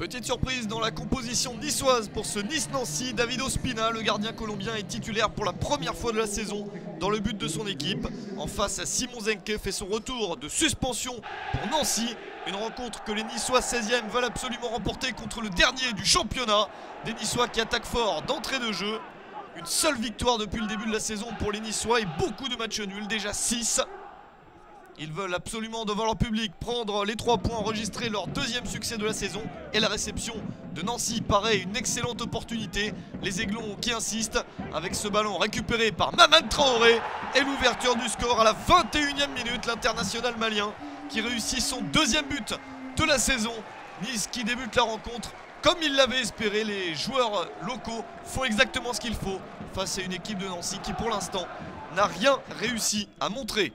Petite surprise dans la composition niçoise pour ce Nice-Nancy. David Ospina, le gardien colombien, est titulaire pour la première fois de la saison dans le but de son équipe. En face, Simon Zenke fait son retour de suspension pour Nancy. Une rencontre que les Niçois 16e veulent absolument remporter contre le dernier du championnat. Des Niçois qui attaquent fort d'entrée de jeu. Une seule victoire depuis le début de la saison pour les Niçois et beaucoup de matchs nuls, déjà 6. Ils veulent absolument devant leur public prendre les 3 points, enregistrer leur deuxième succès de la saison. Et la réception de Nancy paraît une excellente opportunité. Les Aiglons qui insistent avec ce ballon récupéré par Mamad Traoré. Et l'ouverture du score à la 21e minute. L'international malien qui réussit son deuxième but de la saison. Nice qui débute la rencontre comme il l'avait espéré. Les joueurs locaux font exactement ce qu'il faut face à une équipe de Nancy qui pour l'instant n'a rien réussi à montrer.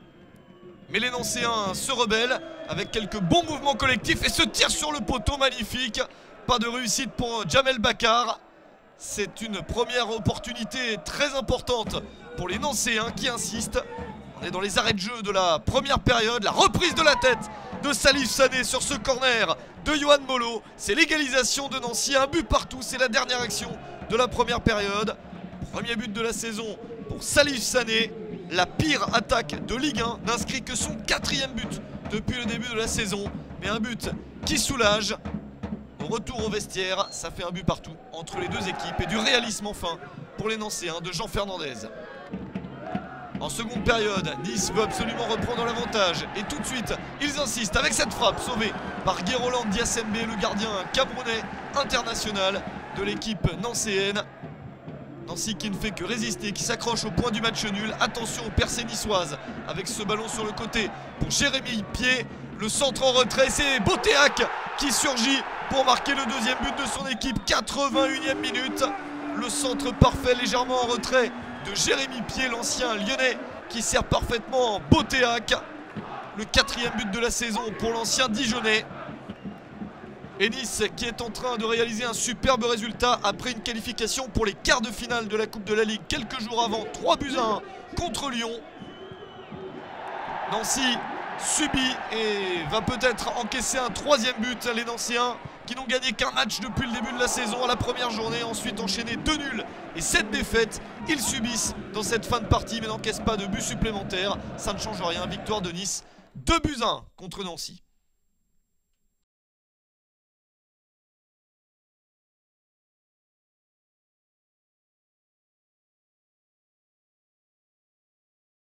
Mais les Nancéens se rebellent avec quelques bons mouvements collectifs et se tirent sur le poteau, magnifique. Pas de réussite pour Djamel Bakar. C'est une première opportunité très importante pour les Nancéens qui insistent. On est dans les arrêts de jeu de la première période. La reprise de la tête de Salif Sané sur ce corner de Yohan Molo. C'est l'égalisation de Nancy, un but partout. C'est la dernière action de la première période. Premier but de la saison pour Salif Sané. La pire attaque de Ligue 1 n'inscrit que son 4e but depuis le début de la saison. Mais un but qui soulage. Au retour au vestiaire, ça fait un but partout entre les deux équipes. Et du réalisme enfin pour les Nancéens de Jean Fernandez. En seconde période, Nice veut absolument reprendre l'avantage. Et tout de suite, ils insistent avec cette frappe sauvée par Guéroland Diasembe, le gardien camerounais international de l'équipe nancéenne. Nancy qui ne fait que résister, qui s'accroche au point du match nul. Attention aux percées niçoises avec ce ballon sur le côté pour Jérémy Pied. Le centre en retrait, c'est Boteac qui surgit pour marquer le deuxième but de son équipe. 81e minute. Le centre parfait légèrement en retrait de Jérémy Pied, l'ancien lyonnais qui sert parfaitement Boteac. Le 4e but de la saison pour l'ancien Dijonais. Et Nice qui est en train de réaliser un superbe résultat après une qualification pour les quarts de finale de la Coupe de la Ligue quelques jours avant, 3-1 contre Lyon. Nancy subit et va peut-être encaisser un 3e but. Les Nancéens qui n'ont gagné qu'un match depuis le début de la saison à la première journée, ensuite enchaîné 2 nuls et 7 défaites. Ils subissent dans cette fin de partie mais n'encaissent pas de but supplémentaire. Ça ne change rien, victoire de Nice, 2-1 contre Nancy.